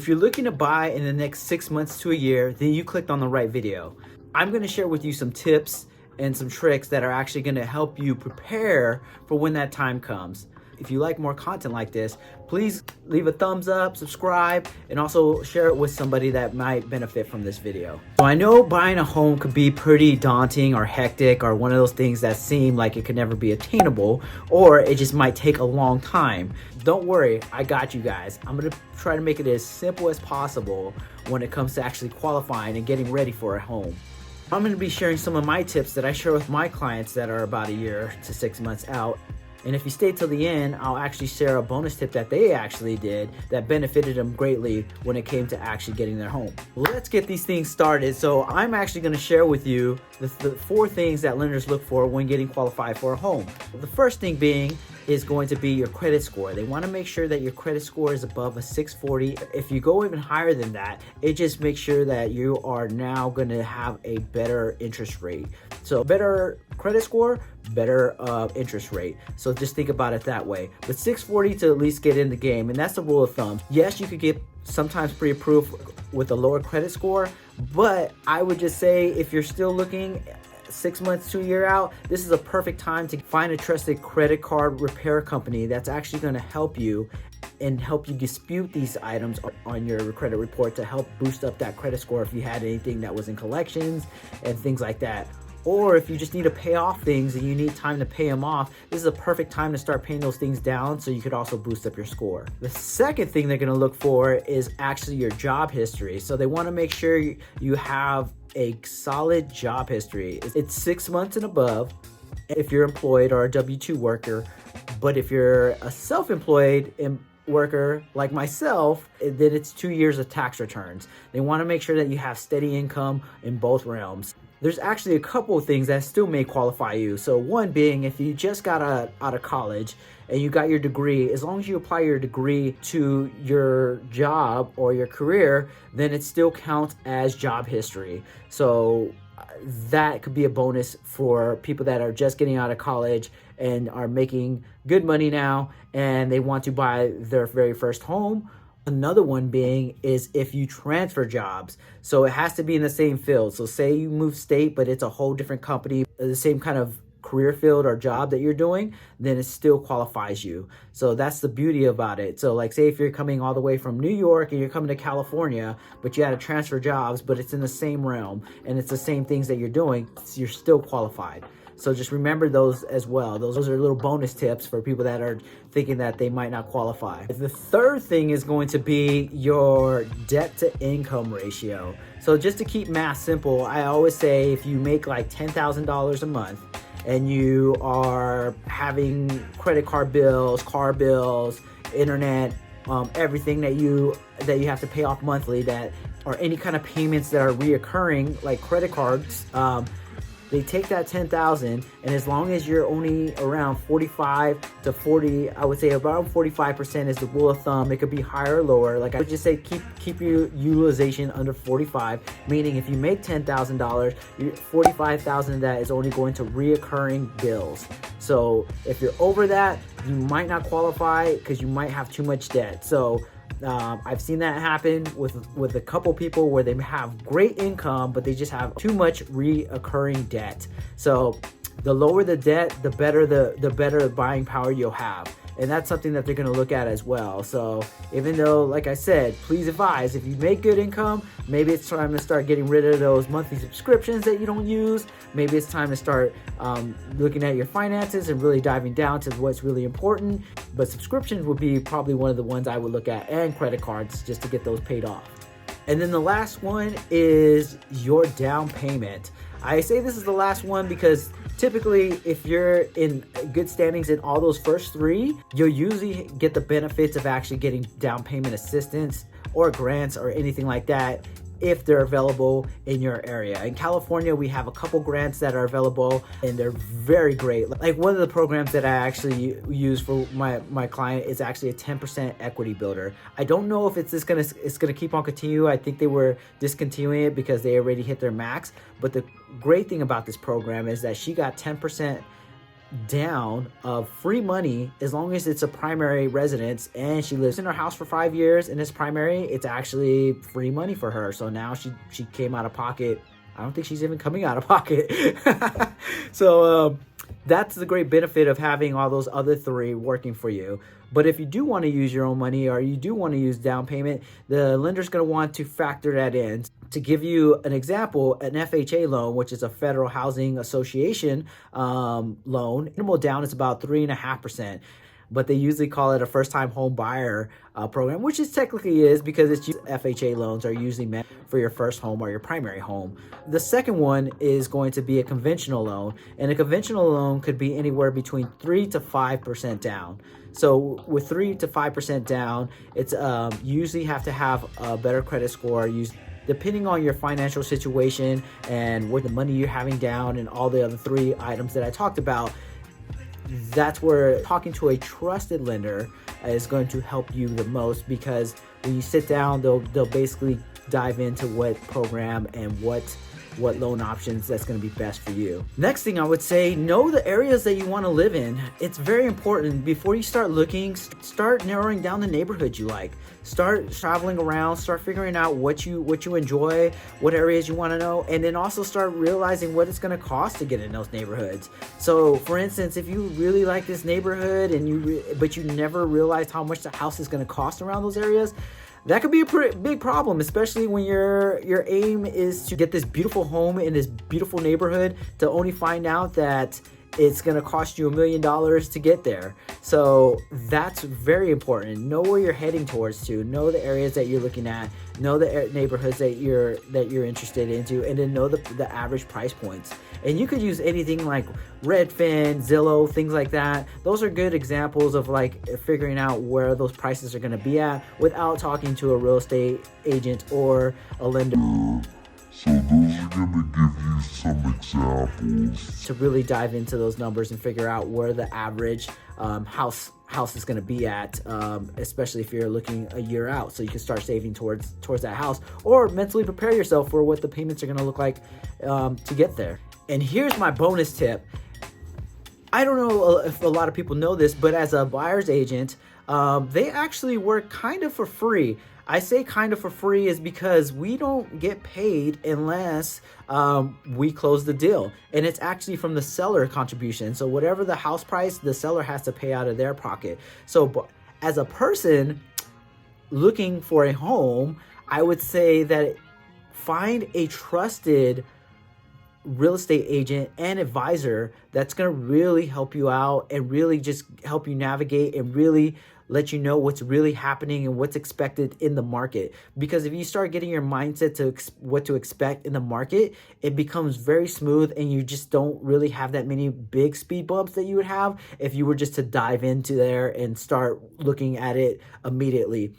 If you're looking to buy in the next 6 months to a year, then you clicked on the right video. I'm going to share with you some tips and some tricks that are actually going to help you prepare for when that time comes. If you like more content like this, please leave a thumbs up, subscribe, and also share it with somebody that might benefit from this video. So I know buying a home could be pretty daunting or hectic or one of those things that seem like it could never be attainable, or it just might take a long time. Don't worry, I got you guys. I'm gonna try to make it as simple as possible when it comes to actually qualifying and getting ready for a home. I'm gonna be sharing some of my tips that I share with my clients that are about a year to 6 months out. And if you stay till the end, I'll actually share a bonus tip that they actually did that benefited them greatly when it came to actually getting their home. Let's get these things started. So I'm actually going to share with you the 4 things that lenders look for when getting qualified for a home. The first thing being is going to be your credit score. They want to make sure that your credit score is above a 640. If you go even higher than that, it just makes sure that you are now going to have a better interest rate. So better credit score, better interest rate. So just think about it that way. But 640 to at least get in the game, and that's the rule of thumb. Yes, you could get sometimes pre-approved with a lower credit score, but I would just say if you're still looking 6 months to a year out, this is a perfect time to find a trusted credit card repair company that's actually going to help you and help you dispute these items on your credit report to help boost up that credit score if you had anything that was in collections and things like that. Or if you just need to pay off things and you need time to pay them off, this is a perfect time to start paying those things down so you could also boost up your score. The second thing they're going to look for is actually your job history. So they want to make sure you have a solid job history. It's 6 months and above if you're employed or a W-2 worker. But if you're a self-employed worker like myself, then it's 2 years of tax returns. They want to make sure that you have steady income in both realms. There's actually a couple of things that still may qualify you. So one being, if you just got out of college and you got your degree, as long as you apply your degree to your job or your career, then it still counts as job history. So that could be a bonus for people that are just getting out of college and are making good money now and they want to buy their very first home. Another one being is if you transfer jobs. So it has to be in the same field. So say you move state, but it's a whole different company, the same kind of career field or job that you're doing, then it still qualifies you. So that's the beauty about it. So like say if you're coming all the way from New York and you're coming to California, but you had to transfer jobs, but it's in the same realm and it's the same things that you're doing, you're still qualified. So just remember those as well. Those are little bonus tips for people that are thinking that they might not qualify. The third thing is going to be your debt to income ratio. So just to keep math simple, I always say if you make like $10,000 a month and you are having credit card bills, car bills, internet, everything that you have to pay off monthly, that or any kind of payments that are reoccurring like credit cards, they take that 10,000, and as long as you're only around 45 to 40, I would say around 45% is the rule of thumb. It could be higher or lower. Like I would just say keep your utilization under 45, meaning if you make $10,000, 45,000 of that is only going to reoccurring bills. So if you're over that, you might not qualify because you might have too much debt. So I've seen that happen with a couple people where they have great income, but they just have too much reoccurring debt. So the lower the debt, the better the better buying power you'll have. And that's something that they're going to look at as well. So even though, like I said, please advise, if you make good income, maybe it's time to start getting rid of those monthly subscriptions that you don't use. Maybe it's time to start looking at your finances and really diving down to what's really important. But subscriptions would be probably one of the ones I would look at, and credit cards, just to get those paid off. And then the last one is your down payment. I say this is the last one because typically if you're in good standings in all those first 3, you'll usually get the benefits of actually getting down payment assistance or grants or anything like that if they're available in your area. In California, we have a couple grants that are available and they're very great. Like one of the programs that I actually use for my client is actually a 10% equity builder. I don't know if it's gonna keep on continuing. I think they were discontinuing it because they already hit their max. But the great thing about this program is that she got 10% down of free money as long as it's a primary residence and she lives in her house for 5 years and it's primary. It's actually free money for her. So now she came out of pocket. I don't think she's even coming out of pocket. So that's the great benefit of having all those other three working for you. But if you do want to use your own money or you do want to use down payment, the lender's going to want to factor that in. To give you an example, an FHA loan, which is a Federal Housing Association loan, minimal down is about 3.5%. But they usually call it a first-time home buyer program, which it technically is because it's FHA loans are usually meant for your first home or your primary home. The second one is going to be a conventional loan, and a conventional loan could be anywhere between 3 to 5% down. So with 3 to 5% down, it's usually have to have a better credit score. Depending on your financial situation and what the money you're having down and all the other three items that I talked about, that's where talking to a trusted lender is going to help you the most, because when you sit down, they'll basically dive into what program and what loan options that's going to be best for you. Next thing I would say, know the areas that you want to live in. It's very important. Before you start looking, start narrowing down the neighborhoods you like. Start traveling around, start figuring out what you enjoy, what areas you want to know, and then also start realizing what it's going to cost to get in those neighborhoods. So for instance, if you really like this neighborhood but you never realized how much the house is going to cost around those areas, that could be a pretty big problem, especially when your aim is to get this beautiful home in this beautiful neighborhood to only find out that it's going to cost you $1 million to get there. So that's very important. Know where you're heading towards to. Know the areas that you're looking at. Know the neighborhoods that you're interested into, and then know the average price points. And you could use anything like Redfin, Zillow, things like that. Those are good examples of like figuring out where those prices are going to be at without talking to a real estate agent or a lender. So those are going to give you some examples to really dive into those numbers and figure out where the average house is going to be at, especially if you're looking a year out, so you can start saving towards that house, or mentally prepare yourself for what the payments are going to look like to get there. And here's my bonus tip. I don't know if a lot of people know this, but as a buyer's agent, they actually work kind of for free. I say kind of for free is because we don't get paid unless we close the deal. And it's actually from the seller contribution. So whatever the house price, the seller has to pay out of their pocket. So as a person looking for a home, I would say that find a trusted real estate agent and advisor that's going to really help you out and really just help you navigate and really let you know what's really happening and what's expected in the market. Because if you start getting your mindset to what to expect in the market, it becomes very smooth, and you just don't really have that many big speed bumps that you would have if you were just to dive into there and start looking at it immediately.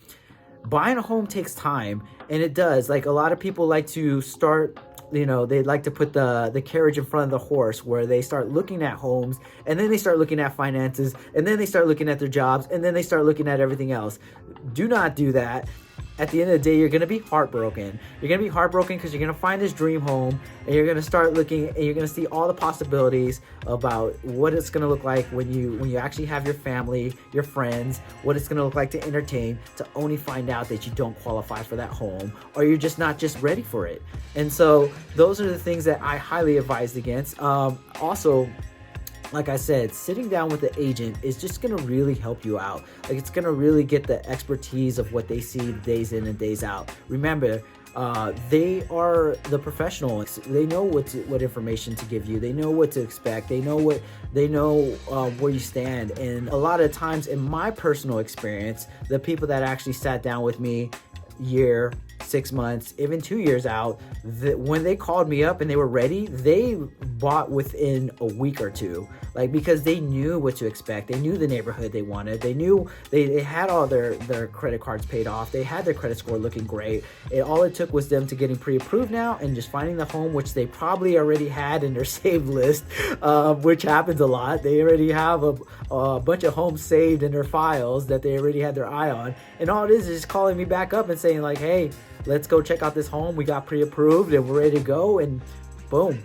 Buying a home takes time, and it does. Like, a lot of people like to start, they like to put the carriage in front of the horse, where they start looking at homes, and then they start looking at finances, and then they start looking at their jobs, and then they start looking at everything else. Do not do that. At the end of the day, you're going to be heartbroken. You're going to be heartbroken because you're going to find this dream home, and you're going to start looking, and you're going to see all the possibilities about what it's going to look like when you actually have your family, your friends, what it's going to look like to entertain, to only find out that you don't qualify for that home, or you're just not ready for it. And so those are the things that I highly advise against. Also, like I said, sitting down with the agent is just going to really help you out. Like, it's going to really get the expertise of what they see days in and days out. Remember, they are the professionals. They know what information to give you. They know what to expect. They know where you stand. And a lot of times, in my personal experience, the people that actually sat down with me year, 6 months, even 2 years out, when they called me up and they were ready, they bought within a week or two. Like, because they knew what to expect. They knew the neighborhood they wanted. They knew they had all their credit cards paid off. They had their credit score looking great. All it took was them to getting pre-approved now and just finding the home, which they probably already had in their saved list, which happens a lot. They already have a bunch of homes saved in their files that they already had their eye on. And all it is just calling me back up and saying like, hey, let's go check out this home. We got pre-approved and we're ready to go. And boom.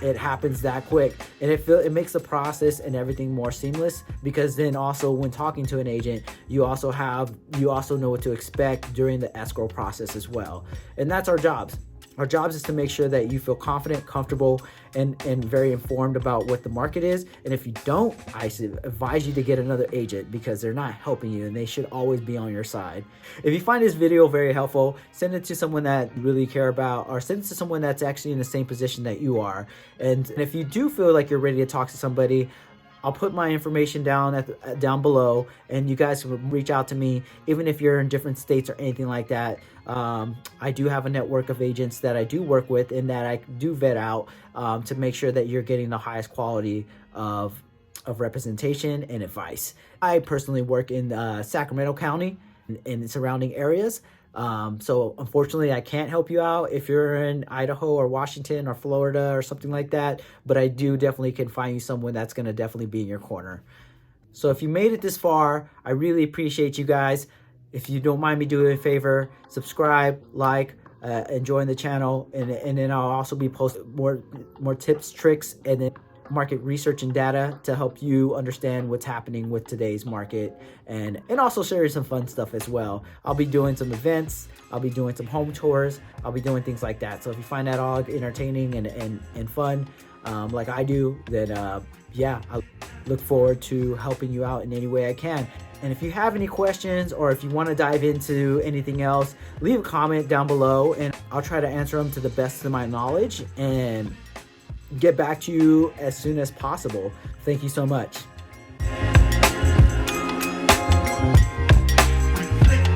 it happens that quick, and it makes the process and everything more seamless, because then also when talking to an agent, you also know what to expect during the escrow process as well. And that's our jobs. Our jobs is to make sure that you feel confident, comfortable, and very informed about what the market is. And if you don't, I advise you to get another agent, because they're not helping you and they should always be on your side. If you find this video very helpful, send it to someone that you really care about, or send it to someone that's actually in the same position that you are. And if you do feel like you're ready to talk to somebody, I'll put my information down below, and you guys can reach out to me, even if you're in different states or anything like that. I do have a network of agents that I do work with and that I do vet out to make sure that you're getting the highest quality of representation and advice. I personally work in Sacramento County and surrounding areas. So unfortunately I can't help you out if you're in Idaho or Washington or Florida or something like that, but I do definitely can find you someone that's going to definitely be in your corner. So if you made it this far, I really appreciate you guys. If you don't mind me doing a favor, subscribe, like, and join the channel, and then I'll also be posting more tips, tricks, and then market research and data to help you understand what's happening with today's market, and also share some fun stuff as well. I'll be doing some events, I'll be doing some home tours, I'll be doing things like that. So if you find that all entertaining and fun, like I do, then yeah, I look forward to helping you out in any way I can. And if you have any questions, or if you want to dive into anything else, leave a comment down below and I'll try to answer them to the best of my knowledge and get back to you as soon as possible. Thank you so much.